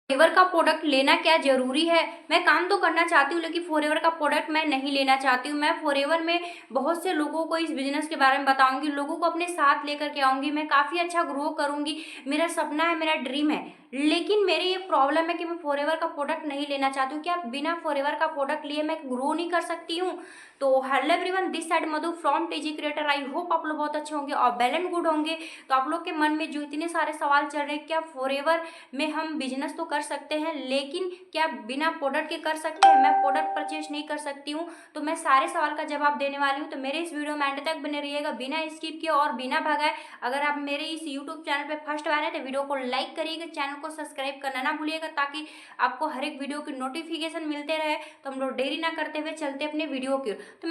Forever का product लेना क्या ज़रूरी है? मैं काम तो करना चाहती हूँ लेकिन फॉरएवर का प्रोडक्ट मैं नहीं लेना चाहती हूँ। मैं फॉरएवर में बहुत से लोगों को इस बिज़नेस के बारे में बताऊँगी, लोगों को अपने साथ लेकर के आऊँगी, मैं काफ़ी अच्छा ग्रो करूँगी। मेरा सपना है, मेरा ड्रीम है। लेकिन मेरी ये प्रॉब्लम है कि मैं फॉरएवर का प्रोडक्ट नहीं लेना चाहती हूँ। क्या बिना फॉरएवर का प्रोडक्ट लिए मैं ग्रो नहीं कर सकती हूँ? तो hello everyone, this side Madhu from TG creator. I hope आप लोग बहुत अच्छे होंगे और वेल एंड गुड होंगे। तो आप लोग के मन में जो इतने सारे सवाल चल रहे हैं, क्या फॉरएवर में हम बिजनेस तो कर सकते हैं लेकिन क्या बिना प्रोडक्ट के कर सकते हैं? मैं प्रोडक्ट परचेज नहीं कर सकती हूँ। तो मैं सारे सवाल का जवाब देने वाली हूँ, तो मेरे इस वीडियो में एंड तक बने रहिएगा बिना स्किप किए और बिना भगाए। अगर आप मेरे इस यूट्यूब चैनल पे फर्स्ट बार हैं तो वीडियो को लाइक करिएगा, चैनल को सब्सक्राइब करना ना भूलिएगा ताकि आपको हर एक वीडियो की नोटिफिकेशन मिलते रहे। तो हम लोग देरी ना करते हुए चलते अपने वीडियो की ओर। तो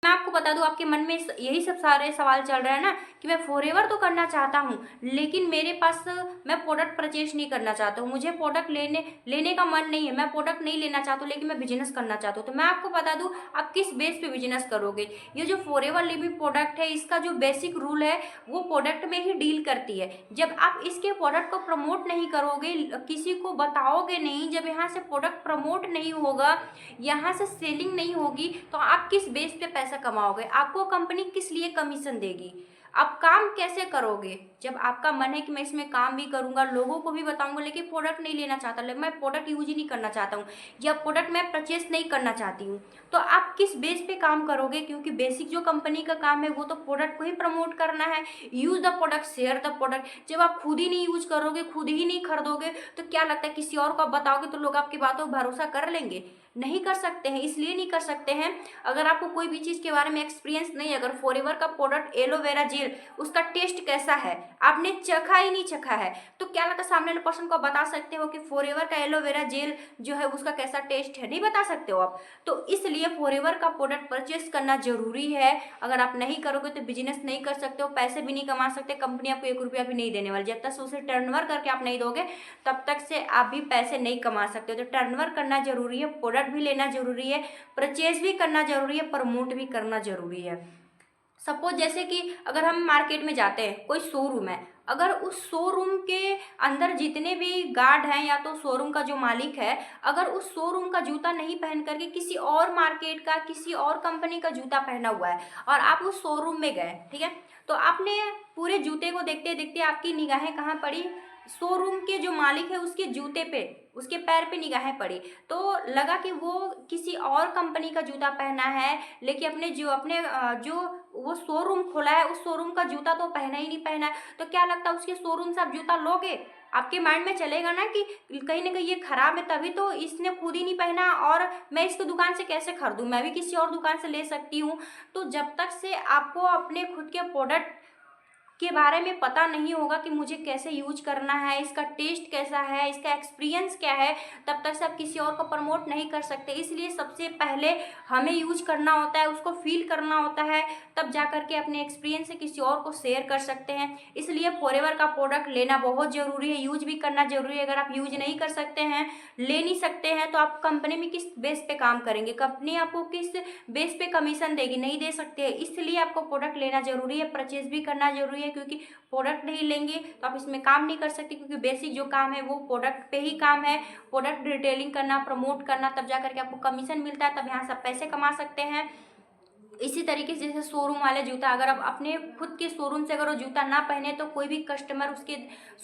मैं आपको बता दूं, आपके मन में यही सब सारे सवाल चल रहे हैं ना कि मैं फॉरएवर तो करना चाहता हूं लेकिन मेरे पास मैं प्रोडक्ट परचेज नहीं करना चाहता हूं, मुझे प्रोडक्ट लेने लेने का मन नहीं है, मैं प्रोडक्ट नहीं लेना चाहता हूं लेकिन मैं बिजनेस करना चाहता हूं। तो मैं आपको बता दूं, आप किस बेस पे बिजनेस करोगे। ये जो फॉरएवर लिविंग प्रोडक्ट है, इसका जो बेसिक रूल है वो प्रोडक्ट में ही डील करती है। जब आप इसके प्रोडक्ट को प्रमोट नहीं करोगे, किसी को बताओगे नहीं, जब यहाँ से प्रोडक्ट प्रमोट नहीं होगा, यहाँ से सेलिंग नहीं होगी, तो आप किस बेस पे पैसा कमाओगे? आपको कंपनी किस लिए कमीशन देगी? आप काम कैसे करोगे? जब आपका मन है कि मैं इसमें काम भी करूंगा, लोगों को भी बताऊंगा, लेकिन प्रोडक्ट नहीं लेना चाहता, मैं प्रोडक्ट यूज ही नहीं करना चाहता हूँ या प्रोडक्ट मैं परचेस नहीं करना चाहती हूँ, तो आप किस बेस पे काम करोगे? क्योंकि बेसिक जो कंपनी का काम है वो तो प्रोडक्ट को ही प्रमोट करना है। Use the product, share the product. जब आप खुद ही नहीं यूज करोगे, खुद ही नहीं खरीदोगे, तो क्या लगता है किसी और को आप बताओगे तो लोग आपकी बातों पर भरोसा कर लेंगे? नहीं कर सकते हैं। इसलिए नहीं कर सकते हैं, अगर आपको कोई भी चीज़ के बारे में एक्सपीरियंस नहीं है। अगर फॉरएवर का प्रोडक्ट एलोवेरा जेल, उसका टेस्ट कैसा है, आपने चखा ही नहीं चखा है, तो क्या लगता है सामने वाले पर्सन को बता सकते हो कि फॉरएवर का एलोवेरा जेल जो है उसका कैसा टेस्ट है? नहीं बता सकते हो आप। तो इसलिए फॉरएवर का प्रोडक्ट परचेस करना जरूरी है। अगर आप नहीं करोगे तो बिजनेस नहीं कर सकते हो, पैसे भी नहीं कमा सकते, कंपनी आपको 1 रुपया भी नहीं देने वाली। जब तक से उसे टर्नओवर करके आप नहीं दोगे तब तक से आप भी पैसे नहीं कमा सकते हो। तो टर्नओवर करना जरूरी है, प्रोडक्ट भी लेना जरूरी है, परचेज भी करना जरूरी है, प्रमोट भी करना जरूरी है। सपोज जैसे कि अगर हम मार्केट में जाते हैं, कोई शोरूम है, अगर उस शोरूम के अंदर जितने भी गार्ड हैं या तो शोरूम का जो मालिक है, अगर उस शोरूम का जूता नहीं पहन करके किसी और मार्केट का, किसी और कंपनी का जूता पहना हुआ है और आप उस शोरूम में गए, ठीक है, तो आपने पूरे जूते को देखते देखते आपकी निगाहें कहाँ पड़ी? शोरूम के जो मालिक है उसके जूते पे, उसके पैर पे निगाहें पड़ी, तो लगा कि वो किसी और कंपनी का जूता पहना है, लेकिन जो वो शोरूम खोला है उस शोरूम का जूता तो पहना ही नहीं पहना है। तो क्या लगता है उसके शोरूम से आप जूता लोगे? आपके माइंड में चलेगा ना कि कहीं ना कहीं ये खराब है, तभी तो इसने खुद ही नहीं पहना और मैं इसको दुकान से कैसे खरीदूं, मैं भी किसी और दुकान से ले सकती हूँ। तो जब तक से आपको अपने खुद के प्रोडक्ट के बारे में पता नहीं होगा कि मुझे कैसे यूज करना है, इसका टेस्ट कैसा है, इसका एक्सपीरियंस क्या है, तब तक से आप किसी और को प्रमोट नहीं कर सकते। इसलिए सबसे पहले हमें यूज करना होता है, उसको फील करना होता है, तब जा करके अपने एक्सपीरियंस से किसी और को शेयर कर सकते हैं। इसलिए फॉरएवर का प्रोडक्ट लेना बहुत ज़रूरी है, यूज भी करना जरूरी है। अगर आप यूज नहीं कर सकते हैं, ले नहीं सकते हैं, तो आप कंपनी में किस बेस पे काम करेंगे? कंपनी आपको किस बेस पे कमीशन देगी? नहीं दे सकते हैं। इसलिए आपको प्रोडक्ट लेना जरूरी है, परचेज भी करना जरूरी है, क्योंकि प्रोडक्ट नहीं लेंगे तो आप इसमें काम नहीं कर सकते, क्योंकि बेसिक जो काम है वो प्रोडक्ट पे ही काम है। प्रोडक्ट डिटेलिंग करना, प्रमोट करना, तब जा करके आपको कमीशन मिलता है, तब यहाँ से आप पैसे कमा सकते हैं। इसी तरीके से जैसे शोरूम वाले जूता, अगर आप अपने खुद के शोरूम से अगर वो जूता ना पहने तो कोई भी कस्टमर उसके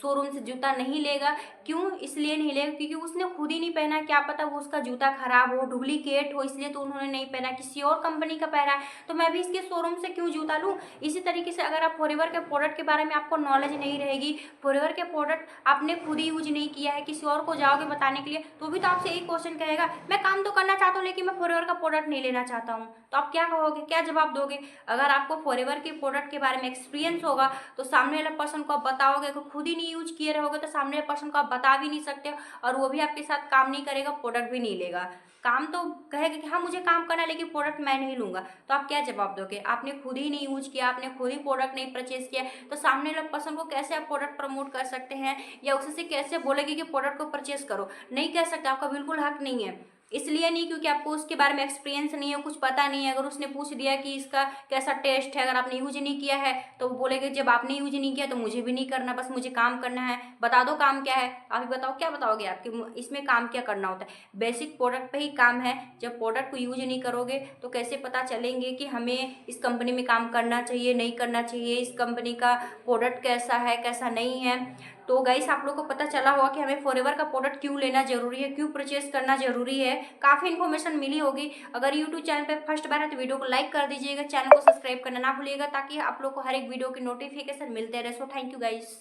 शोरूम से जूता नहीं लेगा। क्यों? इसलिए नहीं लेगा क्योंकि उसने खुद ही नहीं पहना, क्या पता वो उसका जूता खराब हो, डुप्लीकेट हो, इसलिए तो उन्होंने नहीं पहना, किसी और कंपनी का पहना है, तो मैं भी इसके शोरूम से क्यों जूता लूँ? इसी तरीके से अगर आप फॉरएवर के प्रोडक्ट के बारे में आपको नॉलेज नहीं रहेगी, फॉरएवर के प्रोडक्ट आपने खुद ही यूज नहीं किया है, किसी और को जाओगे बताने के लिए, तो भी तो आपसे एक क्वेश्चन कहेगा, मैं काम तो करना चाहता हूँ लेकिन मैं फॉरएवर का प्रोडक्ट नहीं लेना चाहता हूँ, तो आप क्या कहोगे, क्या जवाब दोगे? अगर आपको फॉरएवर के प्रोडक्ट के बारे में एक्सपीरियंस होगा तो सामने वाले पर्सन को आप बताओगे। अगर खुद ही नहीं यूज किए रहोगे तो सामने वाले पर्सन को आप बता भी नहीं सकते और वो भी आपके साथ काम नहीं करेगा, प्रोडक्ट भी नहीं लेगा। काम तो कहेगा कि हाँ मुझे काम करना है लेकिन प्रोडक्ट मैं नहीं लूंगा, तो आप क्या जवाब दोगे? आपने खुद ही नहीं यूज किया, आपने खुद ही प्रोडक्ट नहीं परचेज किया, तो सामने वाले पर्सन को कैसे आप प्रोडक्ट प्रमोट कर सकते हैं या उससे कैसे बोलेंगे कि प्रोडक्ट को परचेज करो? नहीं कह सकते, आपका बिल्कुल हक नहीं है। इसलिए नहीं क्योंकि आपको उसके बारे में एक्सपीरियंस नहीं है, कुछ पता नहीं है। अगर उसने पूछ दिया कि इसका कैसा टेस्ट है, अगर आपने यूज नहीं किया है तो वो बोलेगा जब आपने यूज नहीं किया तो मुझे भी नहीं करना, बस मुझे काम करना है। बता दो काम क्या है, आप ही बताओ क्या बताओगे आपके इसमें काम क्या करना होता है। बेसिक प्रोडक्ट पे ही काम है। जब प्रोडक्ट को यूज नहीं करोगे तो कैसे पता चलेंगे कि हमें इस कंपनी में काम करना चाहिए नहीं करना चाहिए, इस कंपनी का प्रोडक्ट कैसा है कैसा नहीं है। तो गाइस आप लोग को पता चला होगा कि हमें फॉरएवर का प्रोडक्ट क्यों लेना जरूरी है, क्यों परचेस करना जरूरी है। काफ़ी इन्फॉर्मेशन मिली होगी। अगर यूट्यूब चैनल पे फर्स्ट बार है तो वीडियो को लाइक कर दीजिएगा, चैनल को सब्सक्राइब करना ना भूलिएगा, ताकि आप लोग को हर एक वीडियो की नोटिफिकेशन मिलते रहे। So thank you guys.